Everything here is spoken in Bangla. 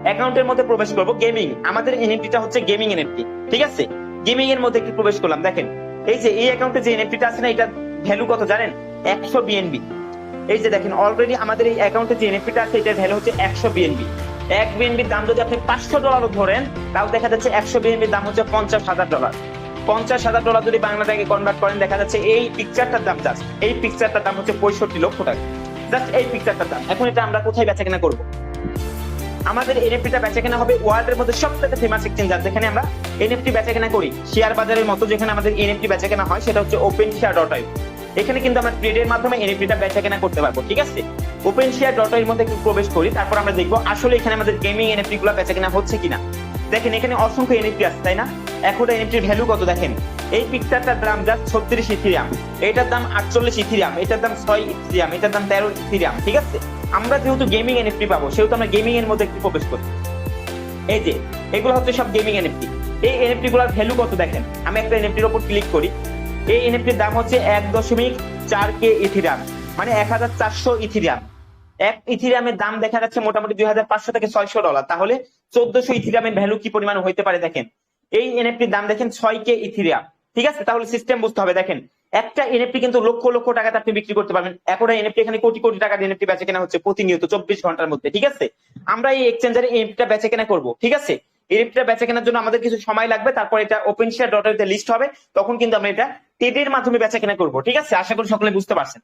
অ্যাকাউন্টের মধ্যে প্রবেশ করব, গেমিং, আমাদের এনএফটিটা হচ্ছে গেমিং এনএফটি, ঠিক আছে। গেমিং এর মধ্যে একটু প্রবেশ করলাম, দেখেন এই যে এই অ্যাকাউন্টে যে এনএফটিটা আছে না, এটা ভ্যালু কত জানেন? 100 বিএনবি। এই যে দেখেন অলরেডি আমাদের এই অ্যাকাউন্টে যে এনএফটিটা আছে এটার ভ্যালু হচ্ছে 100 বিএনবি। 1 বিএনবির দাম যদি আপনি $500 ধরেন, তাও দেখা যাচ্ছে 100 বিএনবির দাম হচ্ছে $50,000। $50,000 যদি বাংলা টাকায় কনভার্ট করেন, দেখা যাচ্ছে এই পিকচারটার দাম, জাস্ট এই পিকচারটার দাম হচ্ছে 65 লক্ষ টাকা। জাস্ট এই পিকচারটার দাম। এখন এটা আমরা কোথায় বেচা কেনা করবো? আমাদের এনএফটিটা বেচা কেনা হবে ওয়ার্ল্ডের মধ্যে সবথেকে ফেমাস এক্সচেঞ্জার, যেখানে আমরা এনএফটি বেচা কেনা করি, শেয়ার বাজারের মতো যেখানে আমাদের এনএফটি বেচা কেনা হয়, সেটা হচ্ছে OpenShare.io। এখানে কিন্তু আমরা ট্রেডের মাধ্যমে এনএফটিটা বেচা কেনা করতে পারবো, ঠিক আছে। OpenShare.io এর মধ্যে একটু প্রবেশ করি, তারপর আমরা দেখবো আসলে এখানে আমাদের গেমিং এনএফটি গুলো বেচা কেনা হচ্ছে কিনা। দেখেন এখানে অসংখ্য এনএফটি আছে, তাই না? এখন এনএফটির ভ্যালু কত দেখেন, এই পিকচারটার দাম জাস্ট 36 ইথিরিয়াম, এটার দাম 48 ইথিরিয়াম, এটার দাম 6 ইথিরিয়াম, এটার দাম 13 ইথিরিয়াম, ঠিক আছে। আমরা যেহেতু গেমিং এনএফটি পাবো, সেহেতু আমরা গেমিং এর মধ্যে একটু প্রবেশ করি। এই যে এগুলো হচ্ছে সব গেমিং এনএফটি। এই এনএফটি গুলোর ভ্যালু কত দেখেন, আমি একটা এনএফটির উপর ক্লিক করি, এই এনএফটির দাম হচ্ছে 1.4K ইথিরিয়াম, মানে 1400 ইথিরিয়াম। এক ইথিরিয়ামের দাম দেখা যাচ্ছে মোটামুটি $2,500 থেকে $600, তাহলে 1400 ইথিরিয়ামের ভ্যালু কি পরিমাণ হইতে পারে দেখেন। এই এনএফটির দাম দেখেন 6K ইথিরিয়াম, ঠিক আছে। তাহলে সিস্টেম বুঝতে হবে, দেখেন একটা এনএফটি কিন্তু লক্ষ লক্ষ টাকাতে আপনি বিক্রি করতে পারবেন। একটা এনএফটি এখানে কোটি কোটি টাকার এনএফটি বেচে কেনা হচ্ছে প্রতিনিয়ত 24 ঘন্টার মধ্যে, ঠিক আছে। আমরা এই এক্সচেঞ্জারে এনএফটিটা বেচে কেনা করবো, ঠিক আছে। এনএফটিটা বেচে কেনার জন্য আমাদের কিছু সময় লাগবে, তারপর এটা OpenShare.io তে লিস্ট হবে, তখন কিন্তু আমরা এটা ট্রেডের মাধ্যমে বেচা কেনা করবো, ঠিক আছে। আশা করি সকলে বুঝতে পারছেন।